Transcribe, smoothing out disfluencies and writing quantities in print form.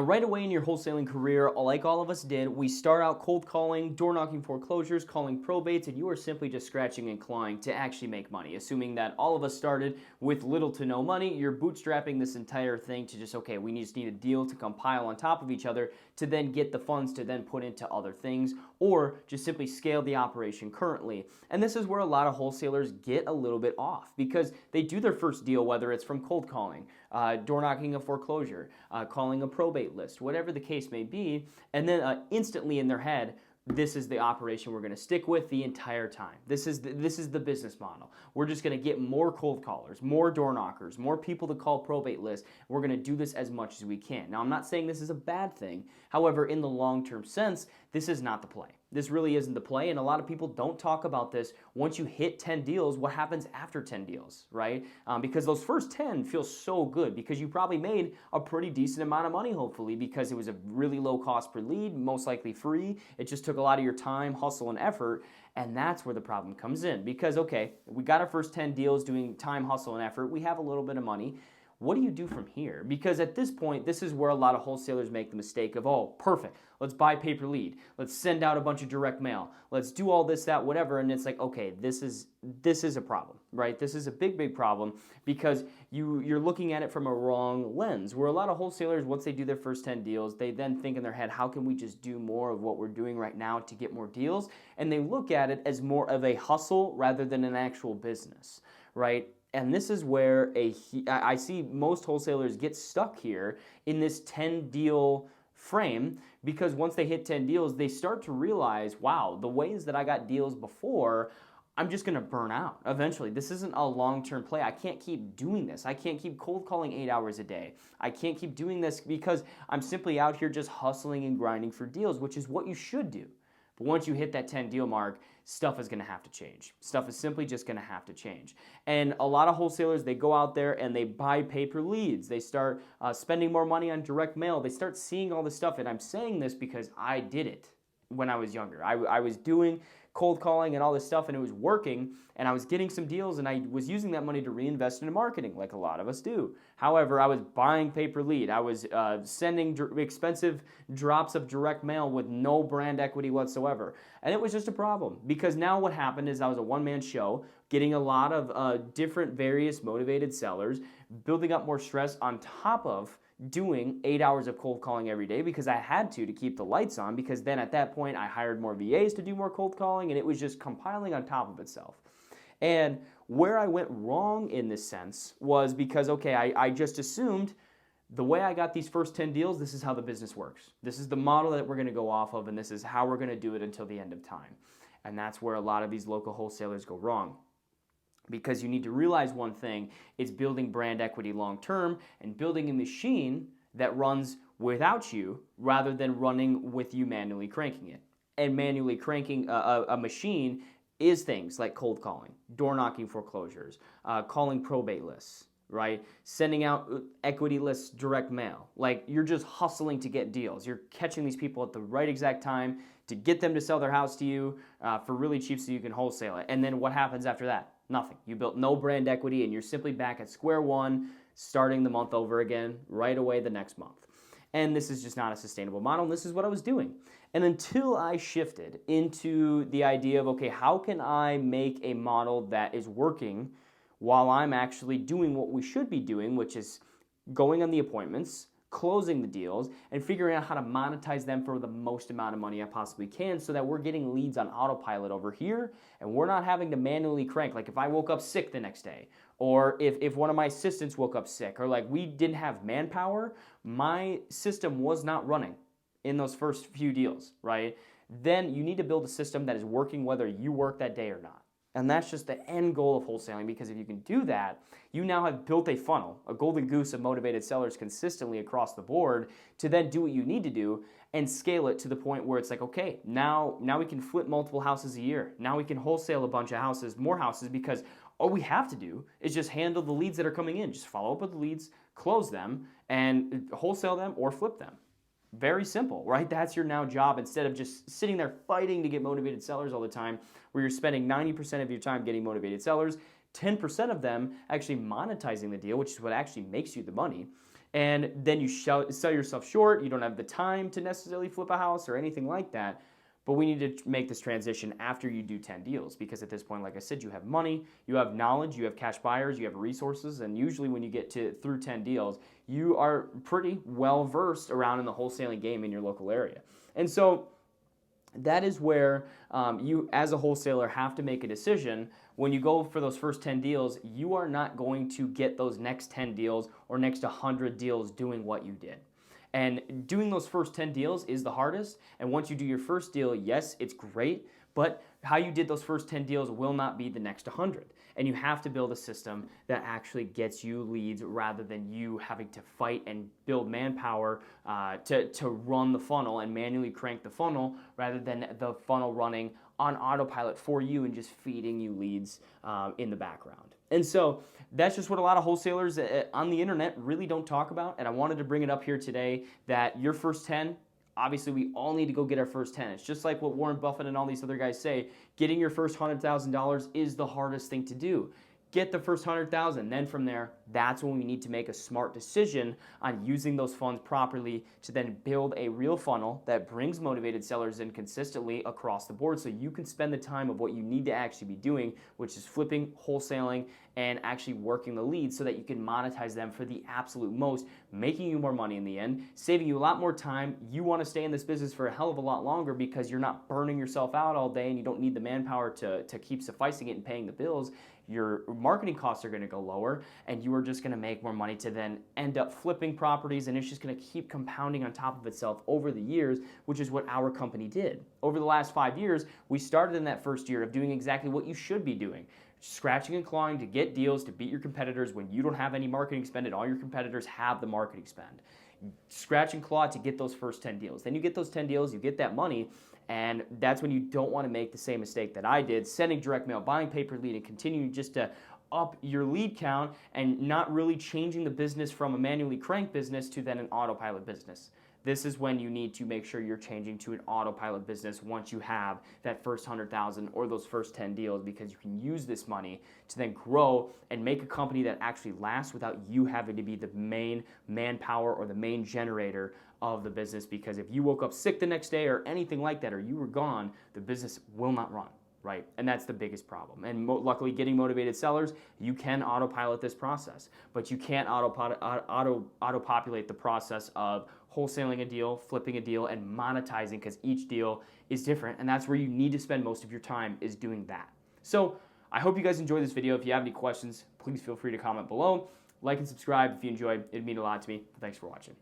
right away in your wholesaling career, like all of us did, we start out cold calling, door knocking foreclosures, calling probates, and you are simply just scratching and clawing to actually make money. Assuming that all of us started with little to no money, you're bootstrapping this entire thing to just, okay, we just need a deal to compile on top of each other to then get the funds to then put into other things, or just simply scale the operation currently. And this is where a lot of wholesalers get a little bit off because they do their first deal, whether it's from cold calling, door knocking a foreclosure, calling a probate list, whatever the case may be, and then instantly in their head, this is the operation we're going to stick with the entire time. This is the business model. We're just going to get more cold callers, more door knockers, more people to call probate lists. We're going to do this as much as we can. Now, I'm not saying this is a bad thing. However, in the long-term sense, this is not the play. This really isn't the play, and a lot of people don't talk about this. Once you hit 10 deals, what happens after 10 deals, right? Because those first 10 feel so good because you probably made a pretty decent amount of money, hopefully, because it was a really low cost per lead, most likely free. It just took a lot of your time, hustle, and effort, and that's where the problem comes in. Because, okay, we got our first 10 deals doing time, hustle, and effort. We have a little bit of money. What do you do from here? Because at this point, this is where a lot of wholesalers make the mistake of, oh, perfect, let's buy pay-per-lead. Let's send out a bunch of direct mail. Let's do all this, that, whatever. And it's like, okay, this is a problem, right? This is a big, big problem because you're looking at it from a wrong lens, where a lot of wholesalers, once they do their first 10 deals, they then think in their head, how can we just do more of what we're doing right now to get more deals? And they look at it as more of a hustle rather than an actual business, right? And this is where I see most wholesalers get stuck here in this 10 deal frame because once they hit 10 deals, they start to realize, wow, the ways that I got deals before, I'm just going to burn out eventually. This isn't a long-term play. I can't keep doing this. I can't keep cold calling 8 hours a day. I can't keep doing this because I'm simply out here just hustling and grinding for deals, which is what you should do. But once you hit that 10 deal mark, stuff is going to have to change. Stuff is simply just going to have to change. And a lot of wholesalers, they go out there and they buy pay-per-leads. They start spending more money on direct mail. They start seeing all this stuff. And I'm saying this because I did it when I was younger. I was doing cold calling and all this stuff, and it was working, and I was getting some deals, and I was using that money to reinvest into marketing like a lot of us do. However, I was buying pay-per-lead. I was sending expensive drops of direct mail with no brand equity whatsoever, and it was just a problem because now what happened is I was a one-man show getting a lot of different various motivated sellers, building up more stress on top of doing 8 hours of cold calling every day because I had to keep the lights on, because then at that point I hired more VAs to do more cold calling, and it was just compiling on top of itself. And where I went wrong in this sense was because, okay, I just assumed the way I got these first 10 deals, this is how the business works. This is the model that we're going to go off of, and this is how we're going to do it until the end of time. And that's where a lot of these local wholesalers go wrong. Because you need to realize one thing, it's building brand equity long term and building a machine that runs without you rather than running with you manually cranking it. And manually cranking a machine is things like cold calling, door knocking foreclosures, calling probate lists, right? Sending out equity lists, direct mail. Like, you're just hustling to get deals. You're catching these people at the right exact time to get them to sell their house to you for really cheap so you can wholesale it. And then what happens after that? Nothing. You built no brand equity, and you're simply back at square one, starting the month over again right away the next month. And this is just not a sustainable model, and this is what I was doing. And until I shifted into the idea of, okay, how can I make a model that is working while I'm actually doing what we should be doing, which is going on the appointments, closing the deals, and figuring out how to monetize them for the most amount of money I possibly can so that we're getting leads on autopilot over here and we're not having to manually crank. Like if I woke up sick the next day, or if one of my assistants woke up sick, or like we didn't have manpower, my system was not running in those first few deals, right? Then you need to build a system that is working whether you work that day or not. And that's just the end goal of wholesaling, because if you can do that, you now have built a funnel, a golden goose of motivated sellers consistently across the board to then do what you need to do and scale it to the point where it's like, okay, now we can flip multiple houses a year. Now we can wholesale a bunch of houses, more houses, because all we have to do is just handle the leads that are coming in. Just follow up with the leads, close them, and wholesale them or flip them. Very simple, right? That's your now job, instead of just sitting there fighting to get motivated sellers all the time, where you're spending 90% of your time getting motivated sellers, 10% of them actually monetizing the deal, which is what actually makes you the money. and then you sell yourself short. You don't have the time to necessarily flip a house or anything like that. But we need to make this transition after you do 10 deals, because at this point, like I said, you have money, you have knowledge, you have cash buyers, you have resources, and usually when you get through 10 deals, you are pretty well versed around in the wholesaling game in your local area. And so that is where you, as a wholesaler, have to make a decision. When you go for those first 10 deals, you are not going to get those next 10 deals or next 100 deals doing what you did. And doing those first 10 deals is the hardest. And once you do your first deal, yes, it's great, but how you did those first 10 deals will not be the next 100. And you have to build a system that actually gets you leads rather than you having to fight and build manpower to run the funnel and manually crank the funnel, rather than the funnel running on autopilot for you and just feeding you leads in the background. And so that's just what a lot of wholesalers on the internet really don't talk about. And I wanted to bring it up here today that your first 10, obviously we all need to go get our first 10. It's just like what Warren Buffett and all these other guys say, getting your first $100,000 is the hardest thing to do. Get the first 100,000. Then from there, that's when we need to make a smart decision on using those funds properly to then build a real funnel that brings motivated sellers in consistently across the board, so you can spend the time of what you need to actually be doing, which is flipping, wholesaling, and actually working the leads so that you can monetize them for the absolute most, making you more money in the end, saving you a lot more time. You want to stay in this business for a hell of a lot longer because you're not burning yourself out all day and you don't need the manpower to keep sufficing it and paying the bills. Your marketing costs are going to go lower, and you are just going to make more money to then end up flipping properties, and it's just going to keep compounding on top of itself over the years, which is what our company did. Over the last 5 years, we started in that first year of doing exactly what you should be doing. Scratching and clawing to get deals, to beat your competitors when you don't have any marketing spend and all your competitors have the marketing spend. Scratch and claw to get those first 10 deals. Then you get those 10 deals, you get that money, and that's when you don't want to make the same mistake that I did, sending direct mail, buying pay-per-lead, and continuing just to up your lead count and not really changing the business from a manually cranked business to then an autopilot business. This is when you need to make sure you're changing to an autopilot business once you have that first 100,000 or those first 10 deals, because you can use this money to then grow and make a company that actually lasts without you having to be the main manpower or the main generator of the business. Because if you woke up sick the next day or anything like that, or you were gone, the business will not run. Right? And that's the biggest problem. And luckily, getting motivated sellers, you can autopilot this process, but you can't auto-populate the process of wholesaling a deal, flipping a deal, and monetizing, because each deal is different, and that's where you need to spend most of your time, is doing that. So I hope you guys enjoyed this video. If you have any questions, please feel free to comment below. Like and subscribe if you enjoyed. It'd mean a lot to me. Thanks for watching.